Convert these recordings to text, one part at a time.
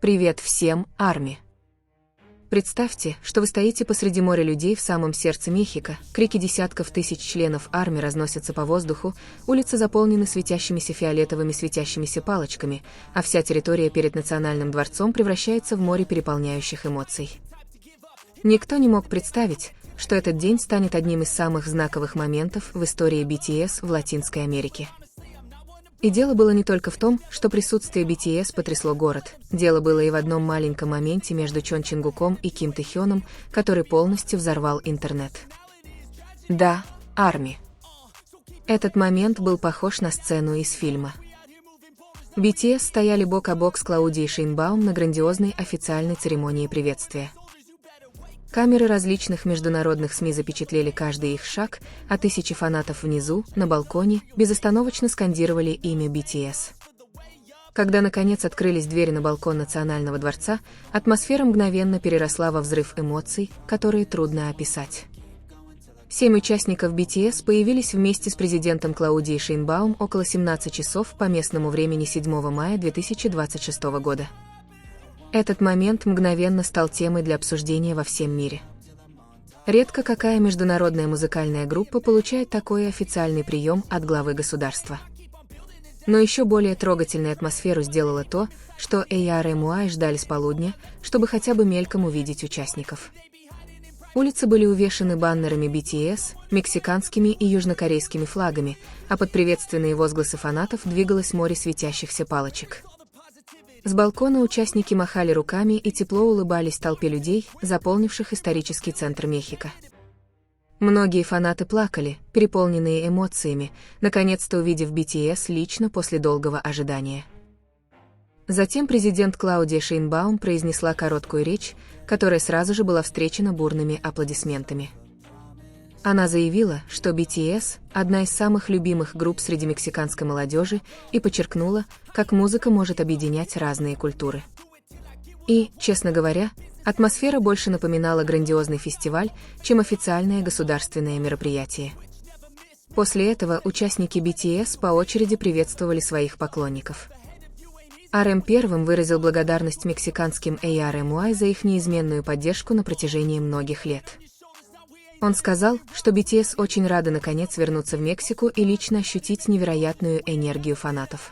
Привет всем, ARMY! Представьте, что вы стоите посреди моря людей в самом сердце Мехико, крики десятков тысяч членов ARMY разносятся по воздуху, улицы заполнены светящимися фиолетовыми светящимися палочками, а вся территория перед Национальным дворцом превращается в море переполняющих эмоций. Никто не мог представить, что этот день станет одним из самых знаковых моментов в истории BTS в Латинской Америке. И дело было не только в том, что присутствие BTS потрясло город. Дело было и в одном маленьком моменте между Чон Чингуком и Ким Тэхёном, который полностью взорвал интернет. Да, ARMY. Этот момент был похож на сцену из фильма. BTS стояли бок о бок с Клаудией Шейнбаум на грандиозной официальной церемонии приветствия. Камеры различных международных СМИ запечатлели каждый их шаг, а тысячи фанатов внизу, на балконе, безостановочно скандировали имя BTS. Когда наконец открылись двери на балкон Национального дворца, атмосфера мгновенно переросла во взрыв эмоций, которые трудно описать. 7 участников BTS появились вместе с президентом Клаудией Шейнбаум около 17 часов по местному времени 7 мая 2026 года. Этот момент мгновенно стал темой для обсуждения во всем мире. Редко какая международная музыкальная группа получает такой официальный прием от главы государства. Но еще более трогательной атмосферу сделало то, что ARMY ждали с полудня, чтобы хотя бы мельком увидеть участников. Улицы были увешаны баннерами BTS, мексиканскими и южнокорейскими флагами, а под приветственные возгласы фанатов двигалось море светящихся палочек. С балкона участники махали руками и тепло улыбались толпе людей, заполнивших исторический центр Мехико. Многие фанаты плакали, переполненные эмоциями, наконец-то увидев BTS лично после долгого ожидания. Затем президент Клаудия Шейнбаум произнесла короткую речь, которая сразу же была встречена бурными аплодисментами. Она заявила, что BTS – одна из самых любимых групп среди мексиканской молодежи и подчеркнула, как музыка может объединять разные культуры. И, честно говоря, атмосфера больше напоминала грандиозный фестиваль, чем официальное государственное мероприятие. После этого участники BTS по очереди приветствовали своих поклонников. RM первым выразил благодарность мексиканским ARMY за их неизменную поддержку на протяжении многих лет. Он сказал, что BTS очень рады наконец вернуться в Мексику и лично ощутить невероятную энергию фанатов.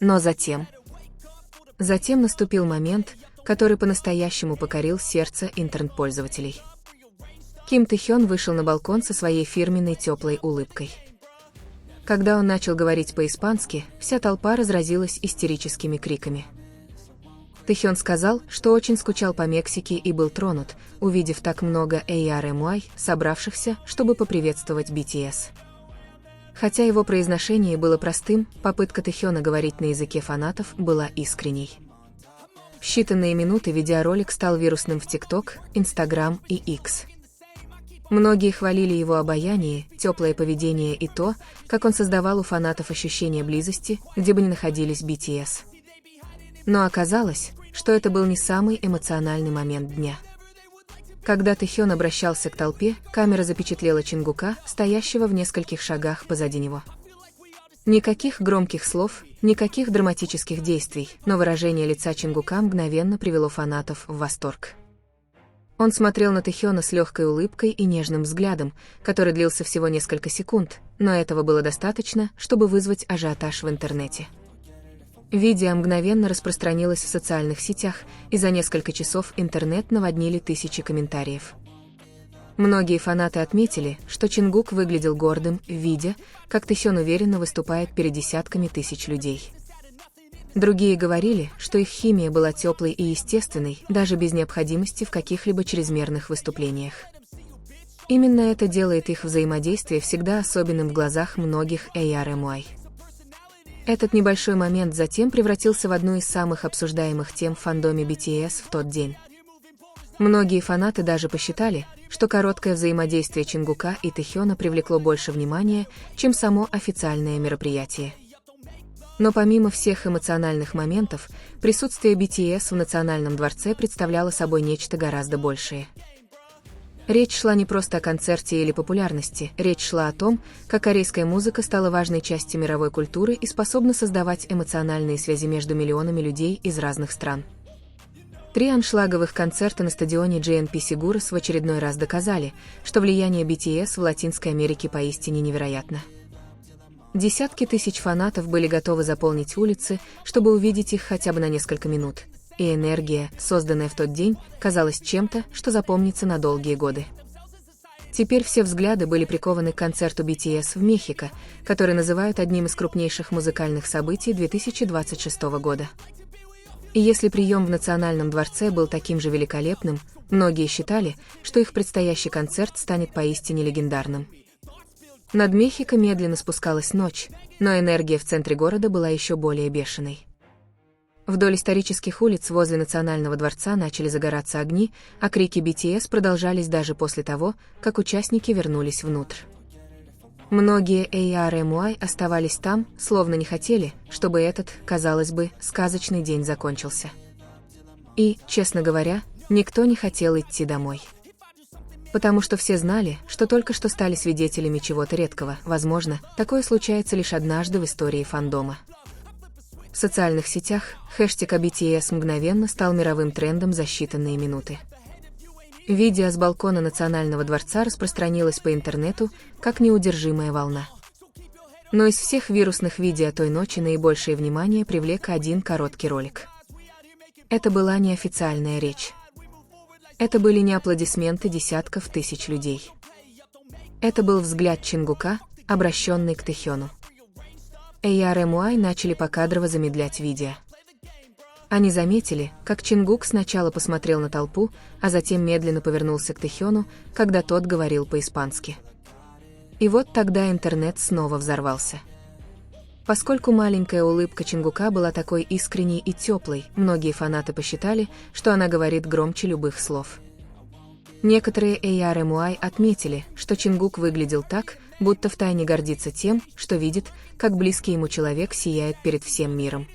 Но затем наступил момент, который по-настоящему покорил сердце интернет-пользователей. Ким Тэхён вышел на балкон со своей фирменной теплой улыбкой. Когда он начал говорить по-испански, вся толпа разразилась истерическими криками. Тэхён сказал, что очень скучал по Мексике и был тронут, увидев так много ARMY, собравшихся, чтобы поприветствовать BTS. Хотя его произношение было простым, попытка Тэхёна говорить на языке фанатов была искренней. В считанные минуты видеоролик стал вирусным в TikTok, Instagram и X. Многие хвалили его обаяние, теплое поведение и то, как он создавал у фанатов ощущение близости, где бы ни находились BTS. Но оказалось, что это был не самый эмоциональный момент дня. Когда Тэхён обращался к толпе, камера запечатлела Чингука, стоящего в нескольких шагах позади него. Никаких громких слов, никаких драматических действий, но выражение лица Чингука мгновенно привело фанатов в восторг. Он смотрел на Тэхёна с легкой улыбкой и нежным взглядом, который длился всего несколько секунд, но этого было достаточно, чтобы вызвать ажиотаж в интернете. Видео мгновенно распространилось в социальных сетях, и за несколько часов интернет наводнили тысячи комментариев. Многие фанаты отметили, что Чингук выглядел гордым, видя, как Тэхён уверенно выступает перед десятками тысяч людей. Другие говорили, что их химия была теплой и естественной, даже без необходимости в каких-либо чрезмерных выступлениях. Именно это делает их взаимодействие всегда особенным в глазах многих ARMY. Этот небольшой момент затем превратился в одну из самых обсуждаемых тем в фандоме BTS в тот день. Многие фанаты даже посчитали, что короткое взаимодействие Чингука и Тэхёна привлекло больше внимания, чем само официальное мероприятие. Но помимо всех эмоциональных моментов, присутствие BTS в Национальном дворце представляло собой нечто гораздо большее. Речь шла не просто о концерте или популярности, речь шла о том, как корейская музыка стала важной частью мировой культуры и способна создавать эмоциональные связи между миллионами людей из разных стран. 3 аншлаговых концерта на стадионе GNP Seguros в очередной раз доказали, что влияние BTS в Латинской Америке поистине невероятно. Десятки тысяч фанатов были готовы заполнить улицы, чтобы увидеть их хотя бы на несколько минут, и энергия, созданная в тот день, казалась чем-то, что запомнится на долгие годы. Теперь все взгляды были прикованы к концерту BTS в Мехико, который называют одним из крупнейших музыкальных событий 2026 года. И если прием в Национальном дворце был таким же великолепным, многие считали, что их предстоящий концерт станет поистине легендарным. Над Мехико медленно спускалась ночь, но энергия в центре города была еще более бешеной. Вдоль исторических улиц возле Национального дворца начали загораться огни, а крики BTS продолжались даже после того, как участники вернулись внутрь. Многие ARMY оставались там, словно не хотели, чтобы этот, казалось бы, сказочный день закончился. И, честно говоря, никто не хотел идти домой. Потому что все знали, что только что стали свидетелями чего-то редкого, возможно, такое случается лишь однажды в истории фандома. В социальных сетях хэштег BTS мгновенно стал мировым трендом за считанные минуты. Видео с балкона Национального дворца распространилось по интернету, как неудержимая волна. Но из всех вирусных видео той ночи наибольшее внимание привлек один короткий ролик. Это была неофициальная речь. Это были не аплодисменты десятков тысяч людей. Это был взгляд Чингука, обращенный к Тэхёну. ARMY начали покадрово замедлять видео. Они заметили, как Чингук сначала посмотрел на толпу, а затем медленно повернулся к Тэхёну, когда тот говорил по-испански. И вот тогда интернет снова взорвался. Поскольку маленькая улыбка Чингука была такой искренней и теплой, многие фанаты посчитали, что она говорит громче любых слов. Некоторые ARMY отметили, что Чингук выглядел так, будто втайне гордится тем, что видит, как близкий ему человек сияет перед всем миром.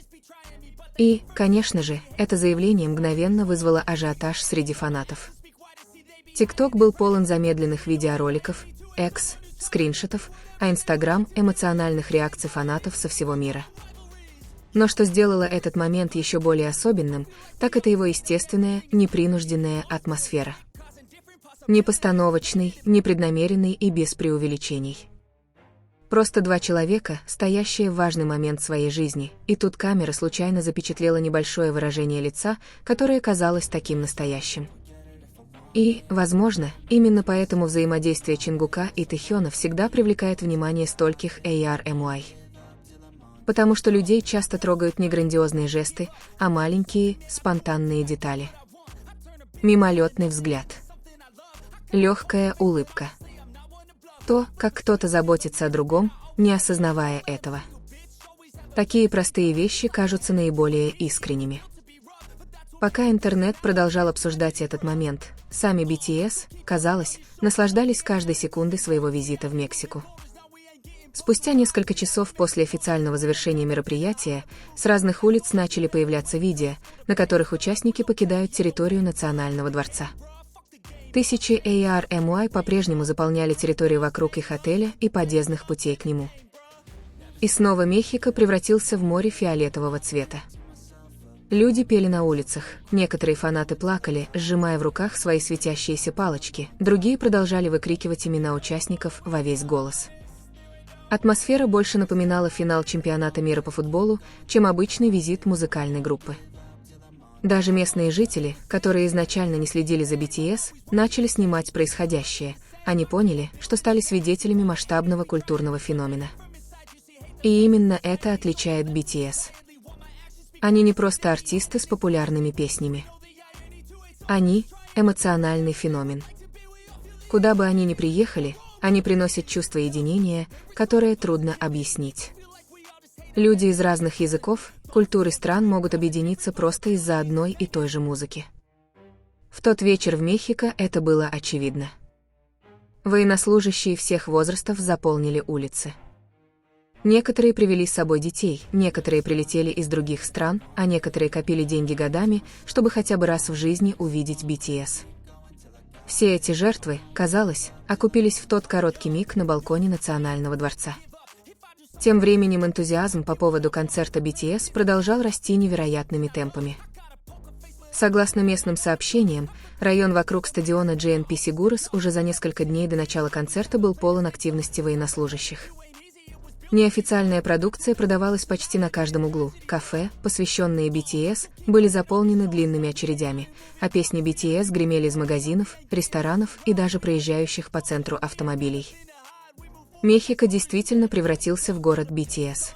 И, конечно же, это заявление мгновенно вызвало ажиотаж среди фанатов. TikTok был полон замедленных видеороликов, X, скриншотов, а Instagram – эмоциональных реакций фанатов со всего мира. Но что сделало этот момент еще более особенным, так это его естественная, непринужденная атмосфера. Непостановочный, непреднамеренный и без преувеличений. Просто два человека, стоящие в важный момент своей жизни, и тут камера случайно запечатлела небольшое выражение лица, которое казалось таким настоящим. И, возможно, именно поэтому взаимодействие Чингука и Тэхёна всегда привлекает внимание стольких ARMY. Потому что людей часто трогают не грандиозные жесты, а маленькие, спонтанные детали. Мимолетный взгляд. Легкая улыбка. То, как кто-то заботится о другом, не осознавая этого. Такие простые вещи кажутся наиболее искренними. Пока интернет продолжал обсуждать этот момент, сами BTS, казалось, наслаждались каждой секундой своего визита в Мексику. Спустя несколько часов после официального завершения мероприятия, с разных улиц начали появляться видео, на которых участники покидают территорию Национального дворца. Тысячи ARMY по-прежнему заполняли территорию вокруг их отеля и подъездных путей к нему. И снова Мехико превратился в море фиолетового цвета. Люди пели на улицах, некоторые фанаты плакали, сжимая в руках свои светящиеся палочки, другие продолжали выкрикивать имена участников во весь голос. Атмосфера больше напоминала финал чемпионата мира по футболу, чем обычный визит музыкальной группы. Даже местные жители, которые изначально не следили за BTS, начали снимать происходящее. Они поняли, что стали свидетелями масштабного культурного феномена. И именно это отличает BTS. Они не просто артисты с популярными песнями. Они – эмоциональный феномен. Куда бы они ни приехали, они приносят чувство единения, которое трудно объяснить. Люди из разных языков, культур и стран могут объединиться просто из-за одной и той же музыки. В тот вечер в Мехико это было очевидно. Военнослужащие всех возрастов заполнили улицы. Некоторые привели с собой детей, некоторые прилетели из других стран, а некоторые копили деньги годами, чтобы хотя бы раз в жизни увидеть BTS. Все эти жертвы, казалось, окупились в тот короткий миг на балконе Национального дворца. Тем временем энтузиазм по поводу концерта BTS продолжал расти невероятными темпами. Согласно местным сообщениям, район вокруг стадиона GNP Seguros уже за несколько дней до начала концерта был полон активности военнослужащих. Неофициальная продукция продавалась почти на каждом углу. Кафе, посвященные BTS, были заполнены длинными очередями, а песни BTS гремели из магазинов, ресторанов и даже проезжающих по центру автомобилей. Мехико действительно превратился в город BTS.